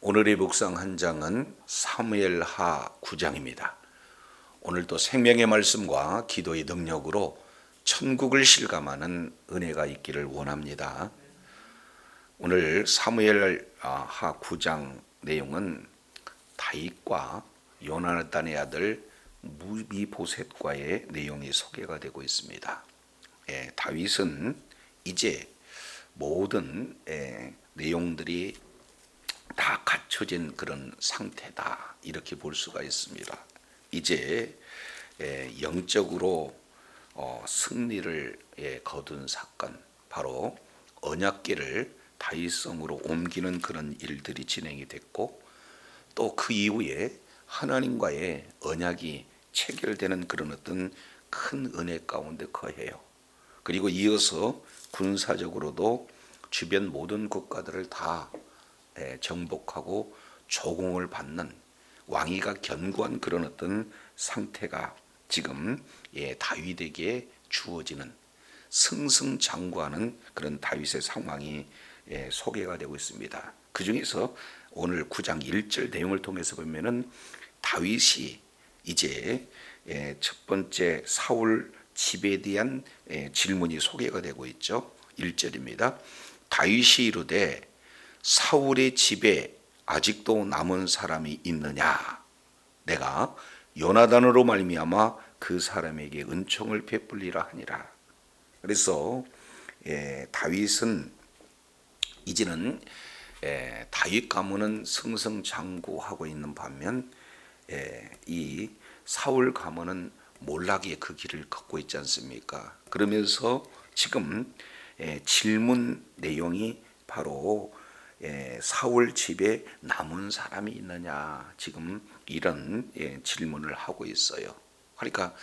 오늘의 묵상 한 장은 사무엘하 9장입니다. 오늘도 생명의 말씀과 기도의 능력으로 천국을 실감하는 은혜가 있기를 원합니다. 오늘 사무엘하 9장 내용은 다윗과 요나단의 아들 무비보셋과의 내용이 소개가 되고 있습니다. 다윗은 이제 모든 내용들이 다 갖춰진 그런 상태다, 이렇게 볼 수가 있습니다. 이제 영적으로 승리를 거둔 사건, 바로 언약궤를 다윗성으로 옮기는 그런 일들이 진행이 됐고, 또 그 이후에 하나님과의 언약이 체결되는 그런 어떤 큰 은혜 가운데 거해요. 그리고 이어서 군사적으로도 주변 모든 국가들을 다 정복하고 조공을 받는 왕위가 견고한 그런 어떤 상태가 지금 다윗에게 주어지는, 승승장구하는 그런 다윗의 상황이 소개가 되고 있습니다. 그 중에서 오늘 9장 1절 내용을 통해서 보면은 다윗이 이제 첫 번째 사울 집에 대한 질문이 소개가 되고 있죠. 1절입니다. 다윗이 이르되 사울의 집에 아직도 남은 사람이 있느냐? 내가 요나단으로 말미암아 그 사람에게 은총을 베풀리라 하니라. 그래서 다윗은 이제는 다윗 가문은 승승장구하고 있는 반면 이 사울 가문은 몰락의 그 길을 걷고 있지 않습니까? 그러면서 지금 질문 내용이 바로 사울 집에 남은 사람이 있느냐, 지금 이런 질문을 하고 있어요. 그러니까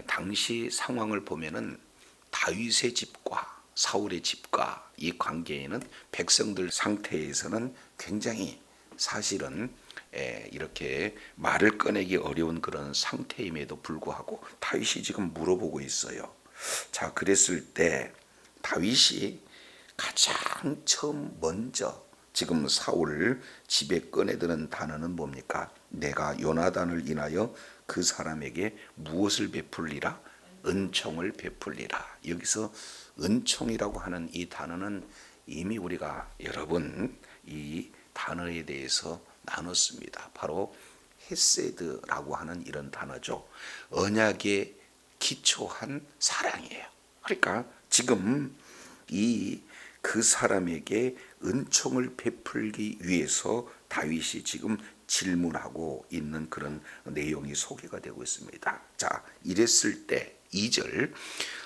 당시 상황을 보면은 다윗의 집과 사울의 집과 이 관계에는 백성들 상태에서는 굉장히 사실은 이렇게 말을 꺼내기 어려운 그런 상태임에도 불구하고 다윗이 지금 물어보고 있어요. 자, 그랬을 때 다윗이 가장 처음 먼저 지금 사울 집에 꺼내드는 단어는 뭡니까? 내가 요나단을 인하여 그 사람에게 무엇을 베풀리라? 은총을 베풀리라. 여기서 은총이라고 하는 이 단어는 이미 우리가 여러 번 이 단어에 대해서 나눴습니다. 바로 헤세드라고 하는 이런 단어죠. 언약에 기초한 사랑이에요. 그러니까 지금 그 사람에게 은총을 베풀기 위해서 다윗이 지금 질문하고 있는 그런 내용이 소개가 되고 있습니다. 자, 이랬을 때 2절,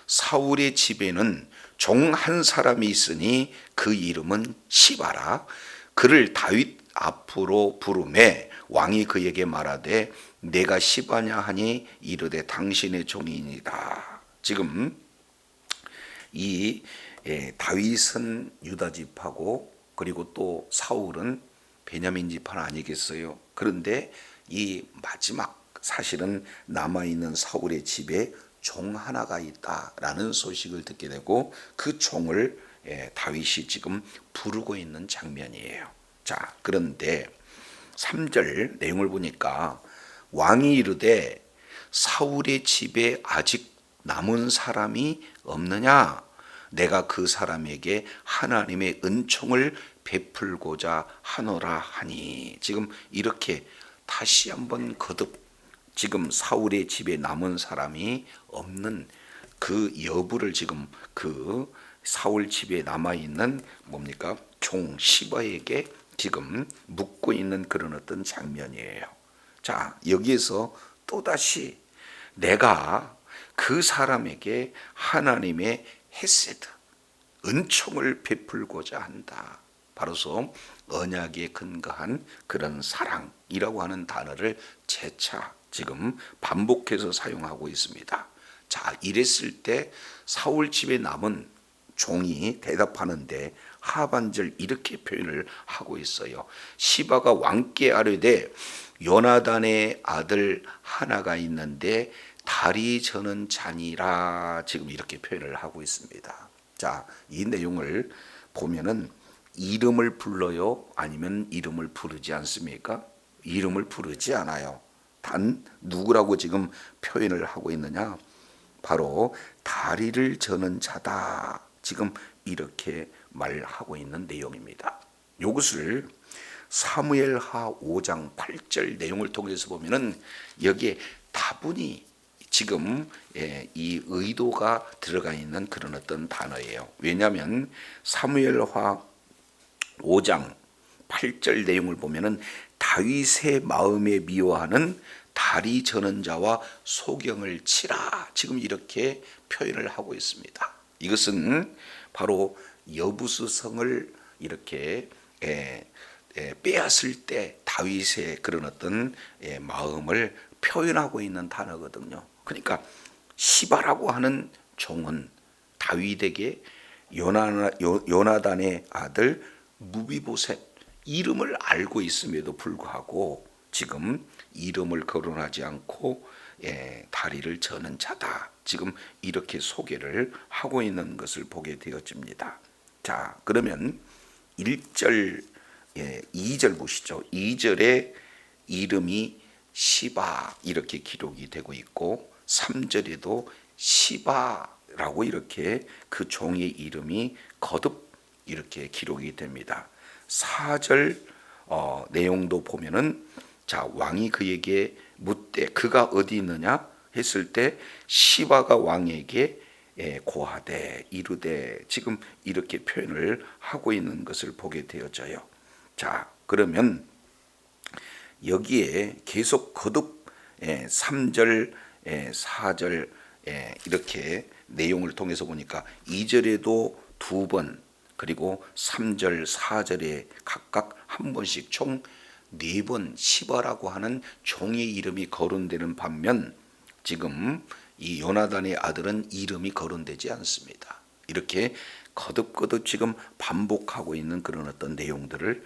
사울의 집에는 종 한 사람이 있으니 그 이름은 시바라. 그를 다윗 앞으로 부르매 왕이 그에게 말하되 내가 시바냐 하니 이르되 당신의 종이니이다. 지금 이 다윗은 유다 지파고, 그리고 또 사울은 베냐민 지파 아니겠어요? 그런데 이 마지막 사실은 남아있는 사울의 집에 종 하나가 있다라는 소식을 듣게 되고, 그 종을 다윗이 지금 부르고 있는 장면이에요. 자, 그런데 3절 내용을 보니까 왕이 이르되 사울의 집에 아직 남은 사람이 없느냐? 내가 그 사람에게 하나님의 은총을 베풀고자 하노라 하니. 지금 이렇게 다시 한번 거듭 지금 사울의 집에 남은 사람이 없는 그 여부를 지금 그 사울 집에 남아있는 뭡니까? 종 시바에게 지금 묻고 있는 그런 어떤 장면이에요. 자, 여기에서 또다시 내가 그 사람에게 하나님의 헤세드, 은총을 베풀고자 한다. 바로서 언약에 근거한 그런 사랑이라고 하는 단어를 재차 지금 반복해서 사용하고 있습니다. 자, 이랬을 때 사울 집에 남은 종이 대답하는데 하반절 이렇게 표현을 하고 있어요. 시바가 왕께 아뢰되 요나단의 아들 하나가 있는데 다리 저는 자니라. 지금 이렇게 표현을 하고 있습니다. 자, 이 내용을 보면은 이름을 불러요? 아니면 이름을 부르지 않습니까? 이름을 부르지 않아요. 단 누구라고 지금 표현을 하고 있느냐? 바로 다리를 저는 자다. 지금 이렇게 말하고 있는 내용입니다. 이것을 사무엘하 5장 8절 내용을 통해서 보면은 여기에 다분히 지금 이 의도가 들어가 있는 그런 어떤 단어예요. 왜냐하면 사무엘하 5장 8절 내용을 보면은 다윗의 마음에 미워하는 다리 저는 자와 소경을 치라. 지금 이렇게 표현을 하고 있습니다. 이것은 바로 여부수성을 이렇게 빼앗을 때 다윗의 그런 어떤 마음을 표현하고 있는 단어거든요. 그러니까 시바라고 하는 종은 다윗에게 요나단의 아들 무비보셋 이름을 알고 있음에도 불구하고 지금 이름을 거론하지 않고 다리를 저는 자다. 지금 이렇게 소개를 하고 있는 것을 보게 되어집니다. 자, 그러면 1절 2절 보시죠. 2절에 이름이 시바 이렇게 기록이 되고 있고 3절에도 시바라고 이렇게 그 종의 이름이 거듭 이렇게 기록이 됩니다. 4절 내용도 보면은 자, 왕이 그에게 묻되 그가 어디 있느냐 했을 때 시바가 왕에게 고하되 이르되 지금 이렇게 표현을 하고 있는 것을 보게 되어져요. 자, 그러면 여기에 계속 거듭 3절 4절 이렇게 내용을 통해서 보니까 2절에도 2번 그리고 3절 4절에 각각 한 번씩 총 4번 시바라고 하는 종의 이름이 거론되는 반면 지금 이 요나단의 아들은 이름이 거론되지 않습니다. 이렇게 거듭거듭 지금 반복하고 있는 그런 어떤 내용들을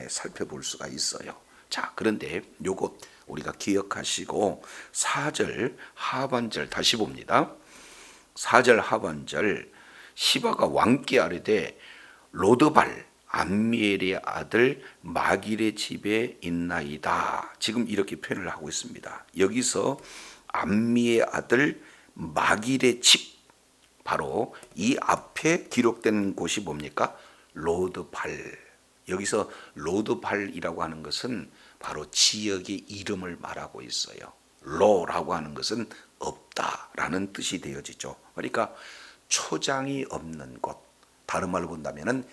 살펴볼 수가 있어요. 자, 그런데 요것 우리가 기억하시고 4절 하반절 다시 봅니다. 4절 하반절 시바가 왕께 아뢰되 로드발 암미엘의 아들 마길의 집에 있나이다. 지금 이렇게 표현을 하고 있습니다. 여기서 암미의 아들 마길의 집 바로 이 앞에 기록된 곳이 뭡니까? 로드발. 여기서 로드발이라고 하는 것은 바로 지역의 이름을 말하고 있어요. 로라고 하는 것은 없다라는 뜻이 되어지죠. 그러니까 초장이 없는 곳, 다른 말로 본다면은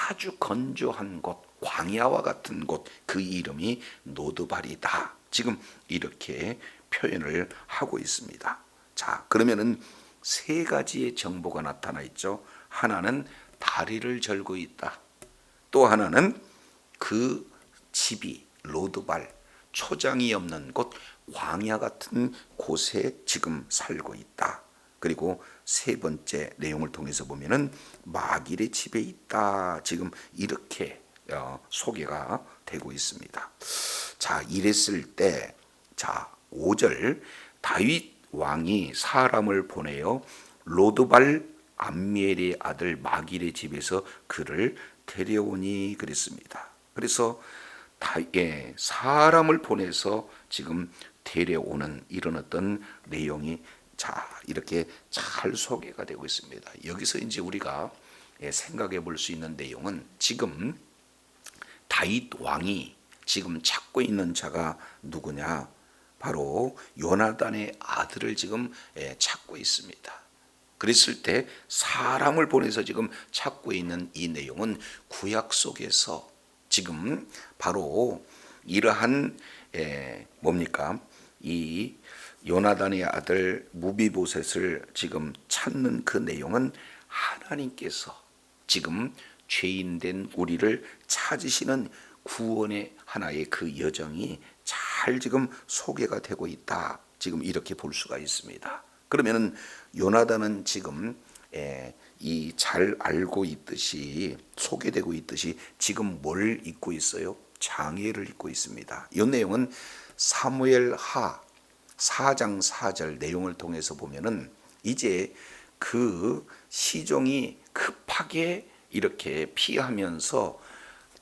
아주 건조한 곳, 광야와 같은 곳, 그 이름이 노드발이다. 지금 이렇게 표현을 하고 있습니다. 자, 그러면은 세 가지의 정보가 나타나 있죠. 하나는 다리를 절고 있다. 또 하나는 그 집이 로드발, 초장이 없는 곳, 광야 같은 곳에 지금 살고 있다. 그리고 세 번째 내용을 통해서 보면은 마길의 집에 있다. 지금 이렇게 소개가 되고 있습니다. 자, 이랬을 때, 자, 5절 다윗 왕이 사람을 보내어 로드발 암미엘의 아들 마길의 집에서 그를 데려오니 그랬습니다. 그래서 사람을 보내서 지금 데려오는 이런 어떤 내용이 자, 이렇게 잘 소개가 되고 있습니다. 여기서 이제 우리가 생각해 볼 수 있는 내용은 지금 다윗 왕이 지금 찾고 있는 자가 누구냐? 바로 요나단의 아들을 지금 찾고 있습니다. 그랬을 때 사람을 보내서 지금 찾고 있는 이 내용은 구약 속에서 지금 바로 이러한 뭡니까? 이 요나단의 아들 무비보셋을 지금 찾는 그 내용은 하나님께서 지금 죄인된 우리를 찾으시는 구원의 하나의 그 여정이 잘 지금 소개가 되고 있다. 지금 이렇게 볼 수가 있습니다. 그러면은 요나단은 지금 이 잘 알고 있듯이 소개되고 있듯이 지금 뭘 읽고 있어요? 장애를 읽고 있습니다. 이 내용은 사무엘하 4장 4절 내용을 통해서 보면은 이제 그 시종이 급하게 이렇게 피하면서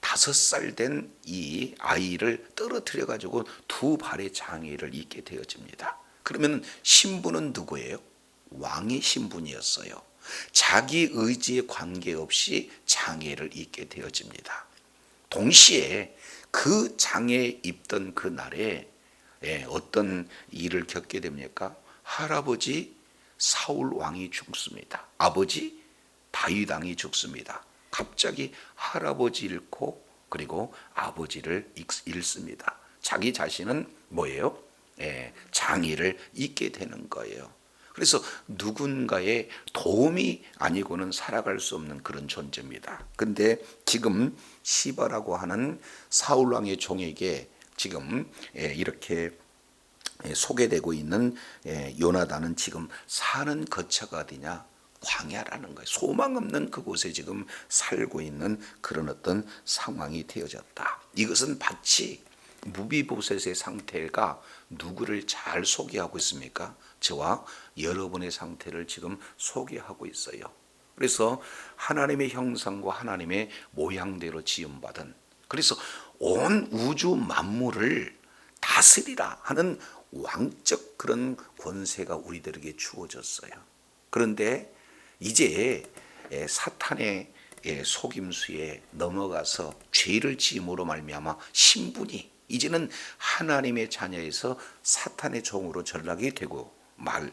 5살 된 이 아이를 떨어뜨려 가지고 2발의 장애를 입게 되어집니다. 그러면 신부는 누구예요? 왕의 신분이었어요. 자기 의지에 관계없이 장애를 입게 되어집니다. 동시에 그 장애에 입던 그 날에 어떤 일을 겪게 됩니까? 할아버지 사울 왕이 죽습니다. 아버지 다윗 왕이 죽습니다. 갑자기 할아버지 잃고 그리고 아버지를 잃습니다. 자기 자신은 뭐예요? 장애를 잊게 되는 거예요. 그래서 누군가의 도움이 아니고는 살아갈 수 없는 그런 존재입니다. 근데 지금 시바라고 하는 사울 왕의 종에게 지금 이렇게 소개되고 있는 요나단은 지금 사는 거처가 어디냐? 광야라는 거예요. 소망 없는 그곳에 지금 살고 있는 그런 어떤 상황이 되어졌다. 이것은 마치 무비보셋의 상태가 누구를 잘 소개하고 있습니까? 저와 여러분의 상태를 지금 소개하고 있어요. 그래서 하나님의 형상과 하나님의 모양대로 지음받은, 그래서 온 우주 만물을 다스리라 하는 왕적 그런 권세가 우리들에게 주어졌어요. 그런데 이제 사탄의 속임수에 넘어가서 죄를 지음으로 말미암아 신분이 이제는 하나님의 자녀에서 사탄의 종으로 전락이 되고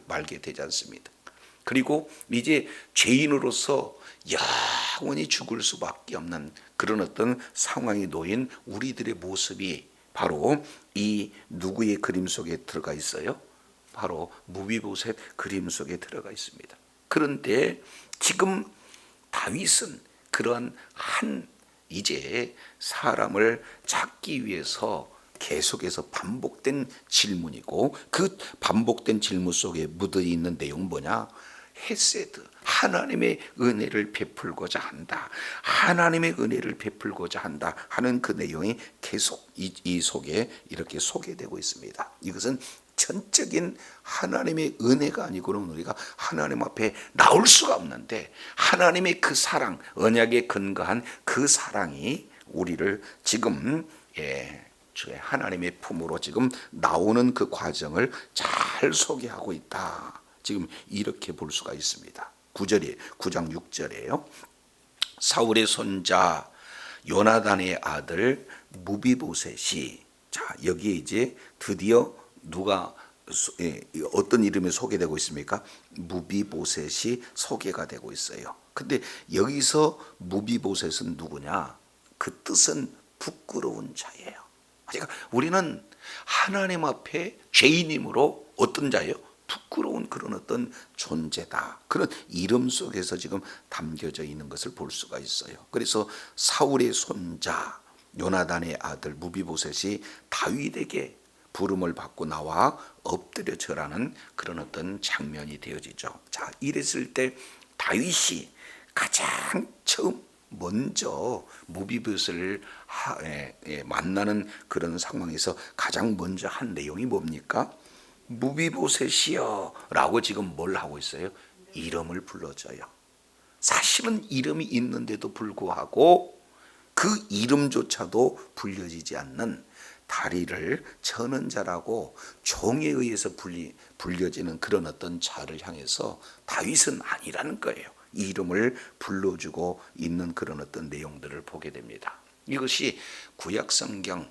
말게 되지 않습니다. 그리고 이제 죄인으로서 영원히 죽을 수밖에 없는 그런 어떤 상황에 놓인 우리들의 모습이 바로 이 누구의 그림 속에 들어가 있어요? 바로 무비보셋 그림 속에 들어가 있습니다. 그런데 지금 다윗은 그러한 한 이제 사람을 찾기 위해서 계속해서 반복된 질문이고, 그 반복된 질문 속에 묻어 있는 내용 뭐냐? 헤세드, 하나님의 은혜를 베풀고자 한다. 하나님의 은혜를 베풀고자 한다 하는 그 내용이 계속 이 속에 이렇게 소개되고 있습니다. 이것은 전적인 하나님의 은혜가 아니고는 우리가 하나님 앞에 나올 수가 없는데, 하나님의 그 사랑, 언약에 근거한 그 사랑이 우리를 지금 주의 하나님의 품으로 지금 나오는 그 과정을 잘 소개하고 있다. 지금 이렇게 볼 수가 있습니다. 9장 6절이에요. 사울의 손자 요나단의 아들 무비보셋이, 자 여기에 이제 드디어 누가 어떤 이름이 소개되고 있습니까? 무비보셋이 소개가 되고 있어요. 근데 여기서 무비보셋은 누구냐? 그 뜻은 부끄러운 자예요. 그러니까 우리는 하나님 앞에 죄인이므로 어떤 자예요? 부끄러운 그런 어떤 존재다. 그런 이름 속에서 지금 담겨져 있는 것을 볼 수가 있어요. 그래서 사울의 손자 요나단의 아들 무비보셋이 다윗에게 부름을 받고 나와 엎드려 절하는 그런 어떤 장면이 되어지죠. 자, 이랬을 때 다윗이 가장 처음 먼저 무비보셋을 만나는 그런 상황에서 가장 먼저 한 내용이 뭡니까? 무비보셋이여 라고 지금 뭘 하고 있어요? 이름을 불러줘요. 사실은 이름이 있는데도 불구하고 그 이름조차도 불려지지 않는 다리를 저는 자라고 종에 의해서 불려지는 그런 어떤 자를 향해서 다윗은 아니라는 거예요. 이름을 불러주고 있는 그런 어떤 내용들을 보게 됩니다. 이것이 구약성경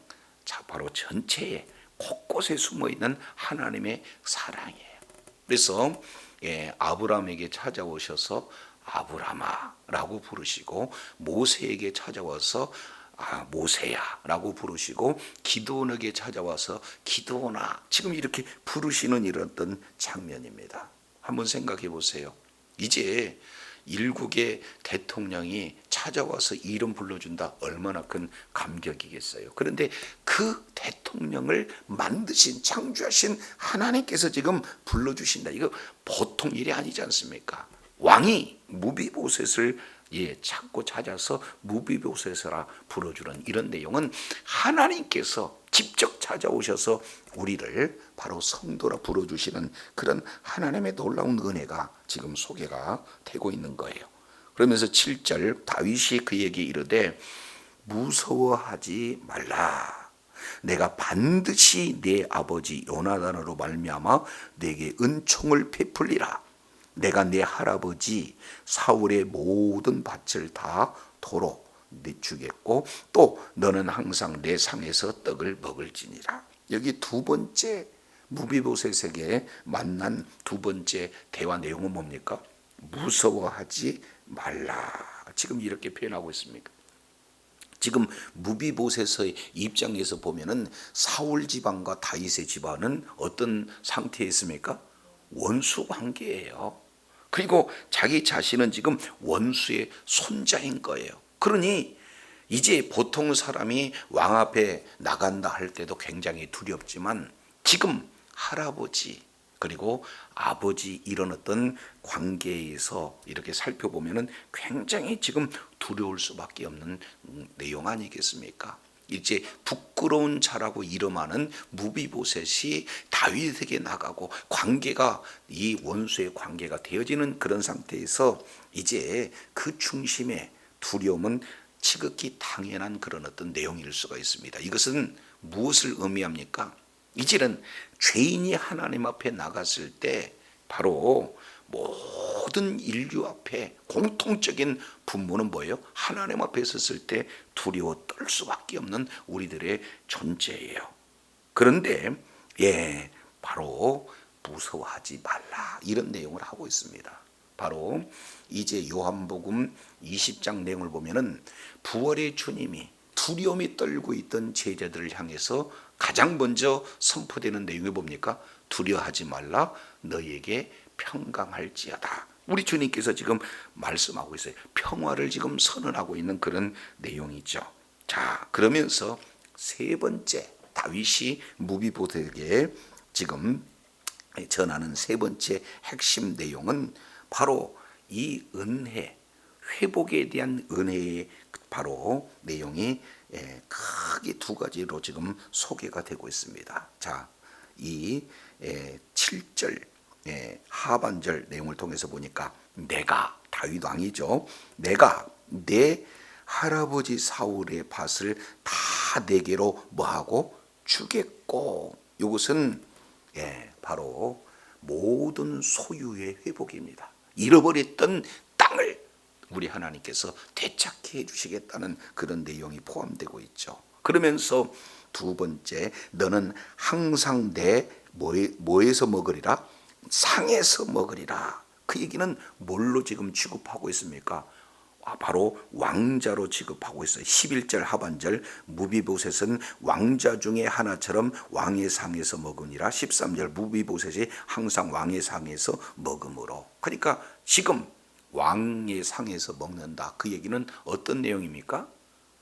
바로 전체에 곳곳에 숨어있는 하나님의 사랑이에요. 그래서 아브라함에게 찾아오셔서 아브라마라고 부르시고, 모세에게 찾아와서 모세야라고 부르시고, 기드온에게 찾아와서 기드온아, 지금 이렇게 부르시는 이런 어떤 장면입니다. 한번 생각해 보세요. 이제 일국의 대통령이 찾아와서 이름 불러준다, 얼마나 큰 감격이겠어요. 그런데 그 대통령을 만드신, 창조하신 하나님께서 지금 불러주신다. 이거 보통 일이 아니지 않습니까? 왕이 무비보셋을 찾고 찾아서 무비보셋이라 불러주는 이런 내용은 하나님께서 직접 찾아오셔서 우리를 바로 성도라 불러주시는 그런 하나님의 놀라운 은혜가 지금 소개가 되고 있는 거예요. 그러면서 7절 다윗이 그에게 이르되 무서워하지 말라. 내가 반드시 내 아버지 요나단으로 말미암아 내게 은총을 베풀리라. 내가 내 할아버지 사울의 모든 밭을 다 도로 내주겠고 또 너는 항상 내 상에서 떡을 먹을지니라. 여기 두 번째 무비보셋에게 만난 두 번째 대화 내용은 뭡니까? 무서워하지 말라. 지금 이렇게 표현하고 있습니다. 지금 무비보셋의 입장에서 보면은 사울 집안과 다윗의 집안은 어떤 상태에 있습니까? 원수 관계예요. 그리고 자기 자신은 지금 원수의 손자인 거예요. 그러니 이제 보통 사람이 왕 앞에 나간다 할 때도 굉장히 두렵지만 지금 할아버지 그리고 아버지 이런 어떤 관계에서 이렇게 살펴보면은 굉장히 지금 두려울 수밖에 없는 내용 아니겠습니까? 이제 부끄러운 자라고 이름하는 무비보셋이 다윗에게 나가고 관계가 이 원수의 관계가 되어지는 그런 상태에서 이제 그 중심에 두려움은 지극히 당연한 그런 어떤 내용일 수가 있습니다. 이것은 무엇을 의미합니까? 이제는 죄인이 하나님 앞에 나갔을 때 바로 모든 인류 앞에 공통적인 분모는 뭐예요? 하나님 앞에 섰을 때 두려워 떨 수밖에 없는 우리들의 존재예요. 그런데 바로 무서워하지 말라 이런 내용을 하고 있습니다. 바로 이제 요한복음 20장 내용을 보면은 부활의 주님이 두려움이 떨고 있던 제자들을 향해서 가장 먼저 선포되는 내용이 뭡니까? 두려워하지 말라 너희에게 평강할지어다. 우리 주님께서 지금 말씀하고 있어요. 평화를 지금 선언하고 있는 그런 내용이죠. 자, 그러면서 세 번째 다윗이 무비보셋에게 지금 전하는 세 번째 핵심 내용은 바로 이 은혜, 회복에 대한 은혜의 바로 내용이 크게 두 가지로 지금 소개가 되고 있습니다. 자, 이 7절 하반절 내용을 통해서 보니까 내가 다윗 왕이죠. 내가 내 할아버지 사울의 밭을 다 내게로 뭐하고 주겠고 이것은 바로 모든 소유의 회복입니다. 잃어버렸던 땅을 우리 하나님께서 되찾게 해주시겠다는 그런 내용이 포함되고 있죠. 그러면서 두 번째 너는 항상 내 뭐에서 먹으리라? 상에서 먹으리라. 그 얘기는 뭘로 지금 취급하고 있습니까? 바로 왕자로 취급하고 있어요. 11절 하반절 무비보셋은 왕자 중에 하나처럼 왕의 상에서 먹으니라. 13절 무비보셋이 항상 왕의 상에서 먹음으로. 그러니까 지금 왕의 상에서 먹는다. 그 얘기는 어떤 내용입니까?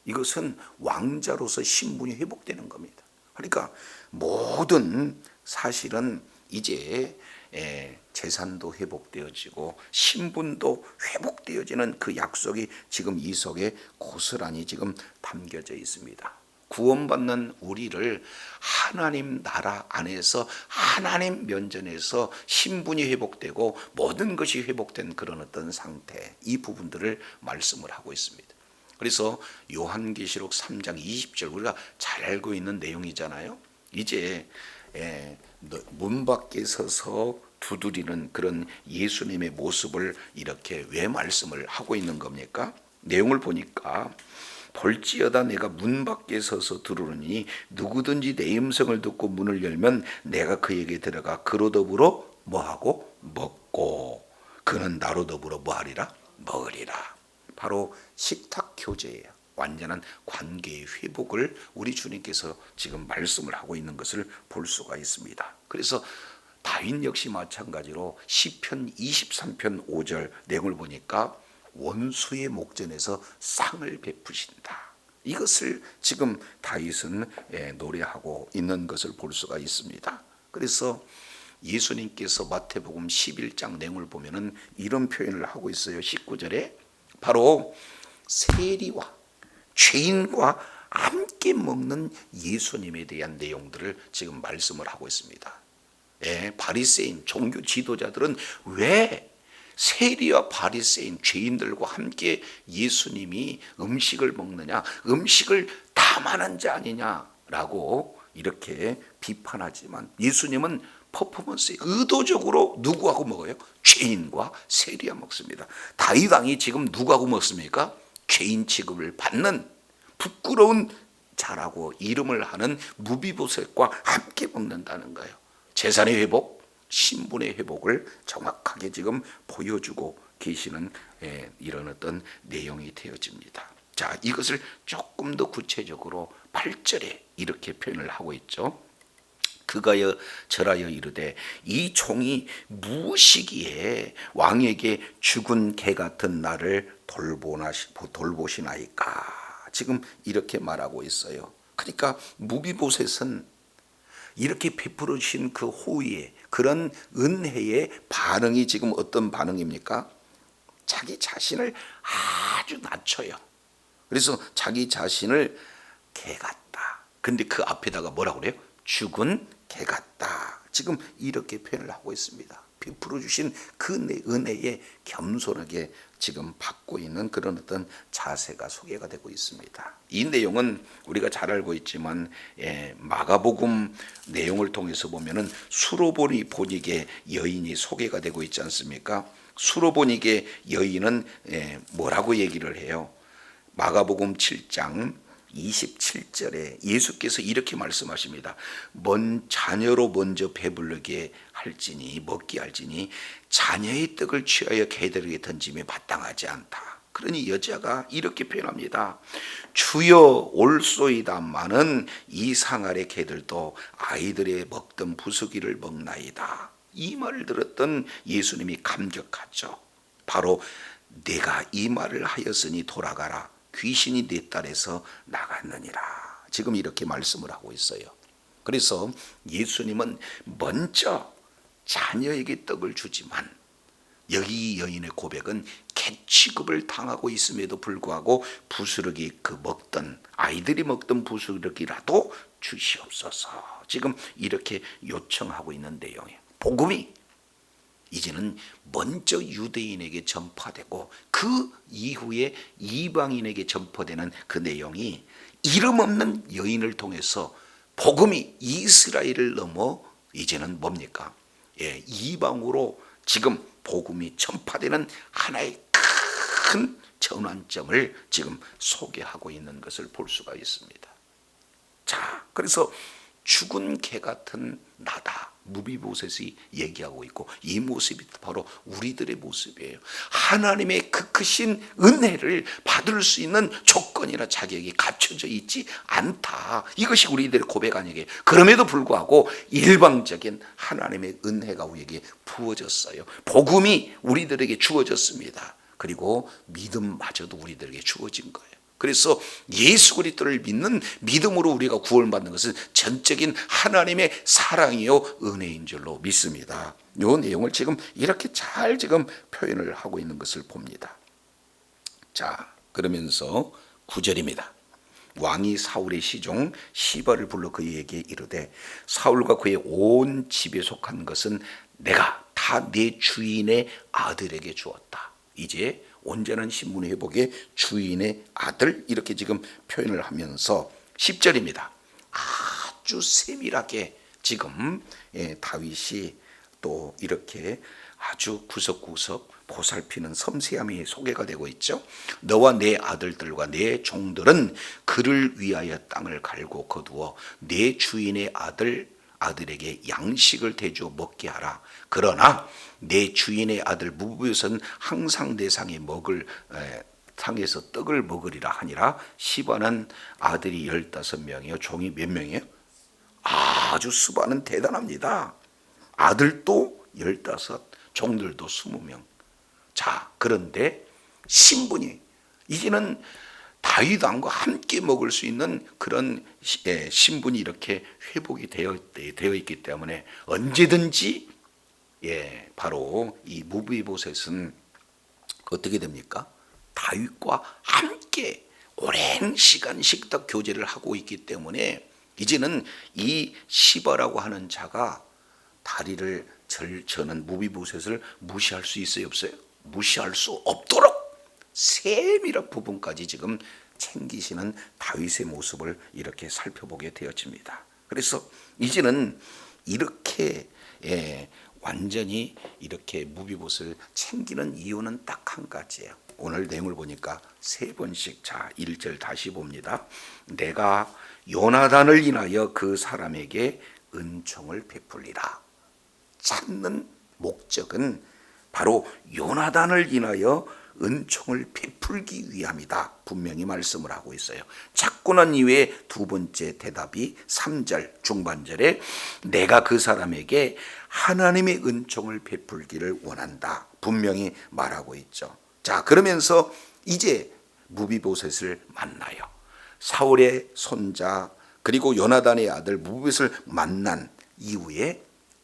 이것은 왕자로서 신분이 회복되는 겁니다. 그러니까 모든 사실은 이제 재산도 회복되어지고 신분도 회복되어지는 그 약속이 지금 이 속에 고스란히 지금 담겨져 있습니다. 구원받는 우리를 하나님 나라 안에서 하나님 면전에서 신분이 회복되고 모든 것이 회복된 그런 어떤 상태, 이 부분들을 말씀을 하고 있습니다. 그래서 요한계시록 3장 20절 우리가 잘 알고 있는 내용이잖아요. 이제 문 밖에 서서 두드리는 그런 예수님의 모습을 이렇게 왜 말씀을 하고 있는 겁니까? 내용을 보니까 볼지어다 내가 문 밖에 서서 들으니 누구든지 내 음성을 듣고 문을 열면 내가 그에게 들어가 그로 더불어 뭐하고 먹고 그는 나로 더불어 뭐하리라 먹으리라. 바로 식탁 교제예요. 완전한 관계의 회복을 우리 주님께서 지금 말씀을 하고 있는 것을 볼 수가 있습니다. 그래서 다윗 역시 마찬가지로 시편 23편 5절 내용을 보니까 원수의 목전에서 상을 베푸신다. 이것을 지금 다윗은 노래하고 있는 것을 볼 수가 있습니다. 그래서 예수님께서 마태복음 11장 내용을 보면은 이런 표현을 하고 있어요. 19절에 바로 세리와 죄인과 함께 먹는 예수님에 대한 내용들을 지금 말씀을 하고 있습니다. 바리새인 종교 지도자들은 왜 세리와 바리새인 죄인들과 함께 예수님이 음식을 먹느냐, 음식을 탐하는 자 아니냐라고 이렇게 비판하지만 예수님은 퍼포먼스에 의도적으로 누구하고 먹어요? 죄인과 세리와 먹습니다. 다윗 왕이 지금 누구하고 먹습니까? 죄인 취급을 받는 부끄러운 자라고 이름을 하는 무비보셋과 함께 먹는다는 거예요. 재산의 회복, 신분의 회복을 정확하게 지금 보여주고 계시는 이런 어떤 내용이 되어집니다. 자, 이것을 조금 더 구체적으로 8절에 이렇게 표현을 하고 있죠. 그가여 절하여 이르되 이 종이 무엇이기에 왕에게 죽은 개 같은 나를 돌보시나이까. 지금 이렇게 말하고 있어요. 그러니까 무비보셋은 이렇게 베풀어 주신 그 호의의 그런 은혜의 반응이 지금 어떤 반응입니까? 자기 자신을 아주 낮춰요. 그래서 자기 자신을 개 같다. 근데 그 앞에다가 뭐라고 그래요? 죽은 개 같다. 지금 이렇게 표현을 하고 있습니다. 베풀어 주신 그 은혜에 겸손하게 지금 받고 있는 그런 어떤 자세가 소개가 되고 있습니다. 이 내용은 우리가 잘 알고 있지만 마가복음 내용을 통해서 보면은 수로보니게 여인이 소개가 되고 있지 않습니까? 수로보니게 여인은 뭐라고 얘기를 해요? 마가복음 7장 27절에 예수께서 이렇게 말씀하십니다. 자녀로 먼저 배부르게 할지니 먹게 할지니 자녀의 떡을 취하여 개들에게 던짐에 마땅하지 않다. 그러니 여자가 이렇게 표현합니다. 주여 올소이다마는 이 상아래 개들도 아이들의 먹던 부수기를 먹나이다. 이 말을 들었던 예수님이 감격하죠. 바로 내가 이 말을 하였으니 돌아가라. 귀신이 내 딸에서 나갔느니라. 지금 이렇게 말씀을 하고 있어요. 그래서 예수님은 먼저 자녀에게 떡을 주지만 여기 여인의 고백은 개 취급을 당하고 있음에도 불구하고 부스러기 아이들이 먹던 부스러기라도 주시옵소서. 지금 이렇게 요청하고 있는 내용이에요. 복음이 이제는 먼저 유대인에게 전파되고 그 이후에 이방인에게 전파되는 그 내용이 이름 없는 여인을 통해서 복음이 이스라엘을 넘어 이제는 뭡니까? 이방으로 지금 복음이 전파되는 하나의 큰 전환점을 지금 소개하고 있는 것을 볼 수가 있습니다. 자, 그래서 죽은 개 같은 나다. 무비보셋이 얘기하고 있고 이 모습이 바로 우리들의 모습이에요. 하나님의 그 크신 은혜를 받을 수 있는 조건이나 자격이 갖춰져 있지 않다. 이것이 우리들의 고백 아니에요. 그럼에도 불구하고 일방적인 하나님의 은혜가 우리에게 부어졌어요. 복음이 우리들에게 주어졌습니다. 그리고 믿음마저도 우리들에게 주어진 거예요. 그래서 예수 그리스도를 믿는 믿음으로 우리가 구원받는 것은 전적인 하나님의 사랑이요 은혜인 줄로 믿습니다. 이 내용을 지금 이렇게 잘 지금 표현을 하고 있는 것을 봅니다. 자, 그러면서 9절입니다. 왕이 사울의 시종 시바를 불러 그에게 이르되 사울과 그의 온 집에 속한 것은 내가 다 내 주인의 아들에게 주었다. 이제 온전한 신분 회복의 주인의 아들, 이렇게 지금 표현을 하면서 10절입니다. 아주 세밀하게 지금 다윗이 또 이렇게 아주 구석구석 보살피는 섬세함이 소개가 되고 있죠. 너와 내 아들들과 내 종들은 그를 위하여 땅을 갈고 거두어 내 주인의 아들에게 양식을 대주어 먹게 하라. 그러나 내 주인의 아들 무비보셋은 항상 내 상에 상에서 떡을 먹으리라 하니라. 시바는 아들이 15명이요 종이 몇 명이에요? 아주 수바는 대단합니다. 아들도 15, 종들도 20명. 자, 그런데 신분이 이제는 다윗 왕과 함께 먹을 수 있는 그런 신분이 이렇게 회복이 되어 있기 때문에 언제든지 바로 이 무비보셋은 어떻게 됩니까? 다윗과 함께 오랜 시간 식탁 교제를 하고 있기 때문에 이제는 이 시바라고 하는 자가 다리를 저는 무비보셋을 무시할 수 있어요, 없어요? 무시할 수 없도록 세밀한 부분까지 지금 챙기시는 다윗의 모습을 이렇게 살펴보게 되어집니다. 그래서 이제는 이렇게 완전히 이렇게 무비봇을 챙기는 이유는 딱 한 가지예요. 오늘 내용을 보니까 세 번씩, 자 1절 다시 봅니다. 내가 요나단을 인하여 그 사람에게 은총을 베풀리라. 찾는 목적은 바로 요나단을 인하여 은총을 베풀기 위함이다. 분명히 말씀을 하고 있어요. 찾고 난 이후에 두 번째 대답이 3절 중반절에 내가 그 사람에게 하나님의 은총을 베풀기를 원한다. 분명히 말하고 있죠. 자, 그러면서 이제 무비보셋을 만나요. 사울의 손자 그리고 요나단의 아들 무비보셋을 만난 이후에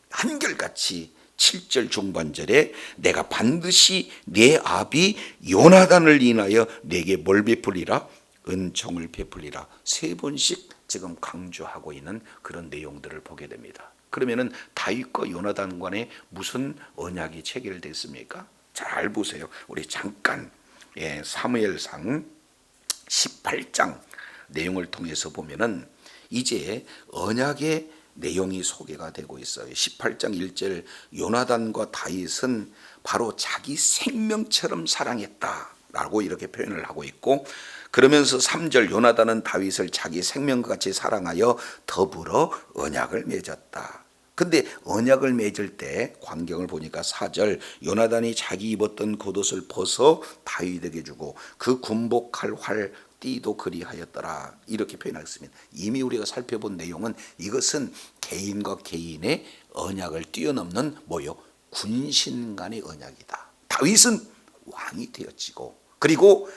한결같이 7절 중반절에 내가 반드시 내 아비 요나단을 인하여 내게 뭘 베풀리라? 은총을 베풀리라. 세 번씩 지금 강조하고 있는 그런 내용들을 보게 됩니다. 그러면은 다윗과 요나단 간에 무슨 언약이 체결됐습니까? 잘 보세요. 우리 잠깐 사무엘상 18장 내용을 통해서 보면은 이제 언약의 내용이 소개가 되고 있어요. 18장 1절 요나단과 다윗은 바로 자기 생명처럼 사랑했다라고 이렇게 표현을 하고 있고, 그러면서 3절 요나단은 다윗을 자기 생명과 같이 사랑하여 더불어 언약을 맺었다. 근데 언약을 맺을 때 광경을 보니까 4절 요나단이 자기 입었던 겉옷을 벗어 다윗에게 주고 그 군복할 활 띠도 그리하였더라. 이렇게 표현하겠습니다. 이미 우리가 살펴본 내용은 이것은 개인과 개인의 언약을 뛰어넘는 뭐요? 군신 간의 언약이다. 다윗은 왕이 되었지고, 그리고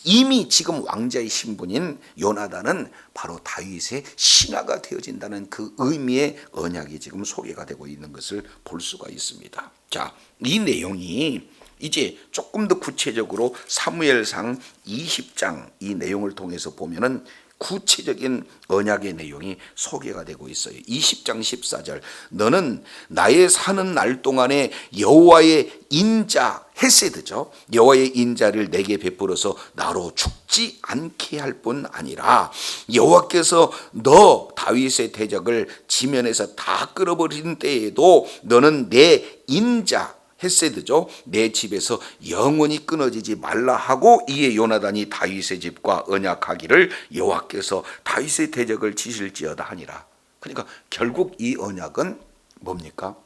이미 지금 왕자의 신분인 요나단은 바로 다윗의 신하가 되어진다는 그 의미의 언약이 지금 소개가 되고 있는 것을 볼 수가 있습니다. 자, 이 내용이 이제 조금 더 구체적으로 사무엘상 20장 이 내용을 통해서 보면은 구체적인 언약의 내용이 소개가 되고 있어요. 20장 14절 너는 나의 사는 날 동안에 여호와의 인자 헤세드죠. 여호와의 인자를 내게 베풀어서 나로 죽지 않게 할 뿐 아니라 여호와께서 너 다윗의 대적을 지면에서 다 끌어버린 때에도 너는 내 인자 헤세드죠. 내 집에서 영원히 끊어지지 말라 하고 이에 요나단이 다윗의 집과 언약하기를 여호와께서 다윗의 대적을 치실지어다 하니라. 그러니까 결국 이 언약은 뭡니까?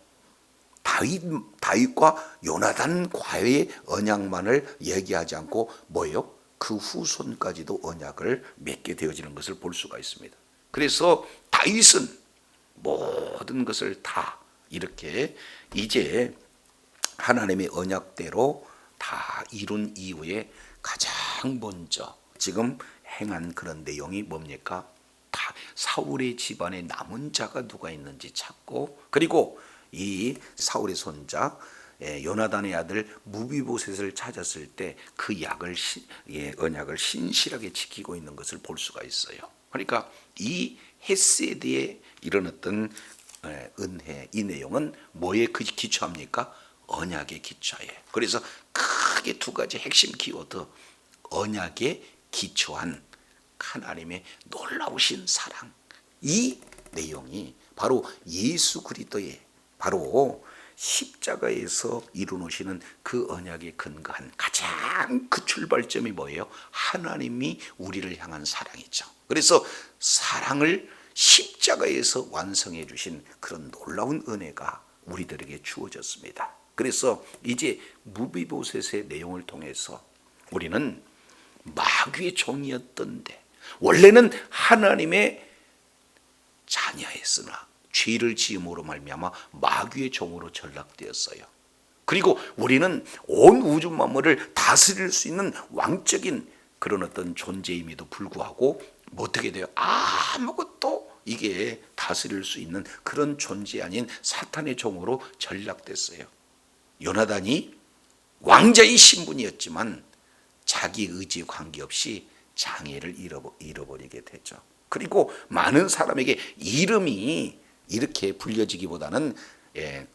다윗과 요나단과의 언약만을 얘기하지 않고 뭐예요? 그 후손까지도 언약을 맺게 되어지는 것을 볼 수가 있습니다. 그래서 다윗은 모든 것을 다 이렇게 이제 하나님의 언약대로 다 이룬 이후에 가장 먼저 지금 행한 그런 내용이 뭡니까? 다 사울의 집안에 남은 자가 누가 있는지 찾고, 그리고 이 사울의 손자 요나단의 아들 무비보셋을 찾았을 때 그 언약을 신실하게 지키고 있는 것을 볼 수가 있어요. 그러니까 이 헤세드에 일어났던 은혜, 이 내용은 뭐에 기초합니까? 언약에 기초해. 그래서 크게 두 가지 핵심 키워드, 언약에 기초한 하나님의 놀라우신 사랑, 이 내용이 바로 예수 그리스도의 바로 십자가에서 이루어지는 그 언약에 근거한 가장 그 출발점이 뭐예요? 하나님이 우리를 향한 사랑이죠. 그래서 사랑을 십자가에서 완성해 주신 그런 놀라운 은혜가 우리들에게 주어졌습니다. 그래서 이제 무비보셋의 내용을 통해서 우리는 마귀의 종이었던데 원래는 하나님의 자녀였으나 죄를 지음으로 말미암아 마귀의 종으로 전락되었어요. 그리고 우리는 온 우주 만물을 다스릴 수 있는 왕적인 그런 어떤 존재임에도 불구하고 어떻게 돼요? 아무것도 이게 다스릴 수 있는 그런 존재 아닌 사탄의 종으로 전락됐어요. 요나단이 왕자의 신분이었지만 자기 의지에 관계없이 장애를 잃어버리게 되죠. 그리고 많은 사람에게 이름이 이렇게 불려지기보다는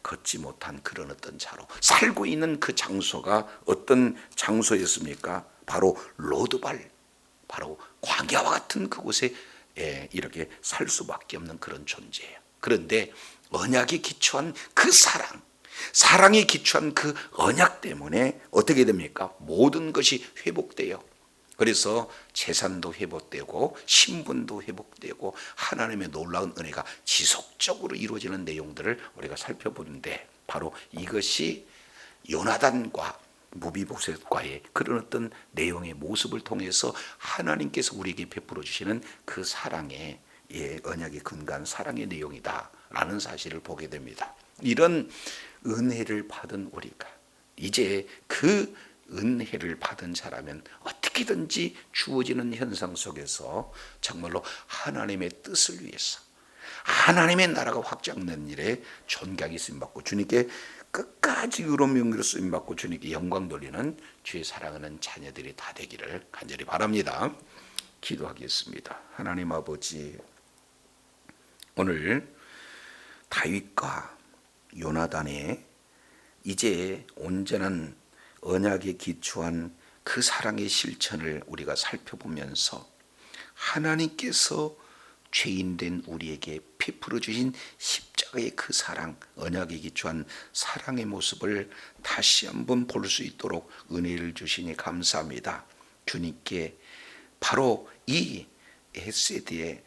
걷지 못한 그런 어떤 자로 살고 있는 그 장소가 어떤 장소였습니까? 바로 로드발, 바로 광야와 같은 그곳에 이렇게 살 수밖에 없는 그런 존재예요. 그런데 언약에 기초한 그 사랑에 기초한 그 언약 때문에 어떻게 됩니까? 모든 것이 회복돼요. 그래서 재산도 회복되고 신분도 회복되고 하나님의 놀라운 은혜가 지속적으로 이루어지는 내용들을 우리가 살펴보는데, 바로 이것이 요나단과 무비보셋과의 그런 어떤 내용의 모습을 통해서 하나님께서 우리에게 베풀어 주시는 그 사랑의 언약에 근거한 사랑의 내용이다라는 사실을 보게 됩니다. 이런 은혜를 받은 우리가 이제 그 은혜를 받은 자라면 어떻게든지 주어지는 현상 속에서 정말로 하나님의 뜻을 위해서 하나님의 나라가 확장되는 일에 존경이 쓰임받고 주님께 끝까지 의로운 명예로 쓰임받고 주님께 영광 돌리는 주의 사랑하는 자녀들이 다 되기를 간절히 바랍니다. 기도하겠습니다. 하나님 아버지, 오늘 다윗과 요나단의 이제 온전한 언약에 기초한 그 사랑의 실천을 우리가 살펴보면서 하나님께서 죄인된 우리에게 베풀어 주신 십자가의 그 사랑, 언약에 기초한 사랑의 모습을 다시 한번 볼 수 있도록 은혜를 주시니 감사합니다. 주님께 바로 이 헤세드의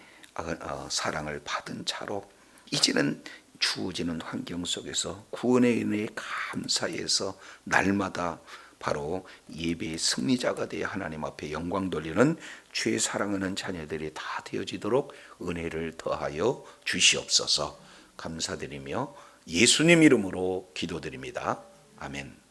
사랑을 받은 자로 이제는 주어지는 환경 속에서 구원의 은혜에 감사해서 날마다 바로 예배의 승리자가 되어 하나님 앞에 영광 돌리는 주의 사랑하는 자녀들이 다 되어지도록 은혜를 더하여 주시옵소서. 감사드리며 예수님 이름으로 기도드립니다. 아멘.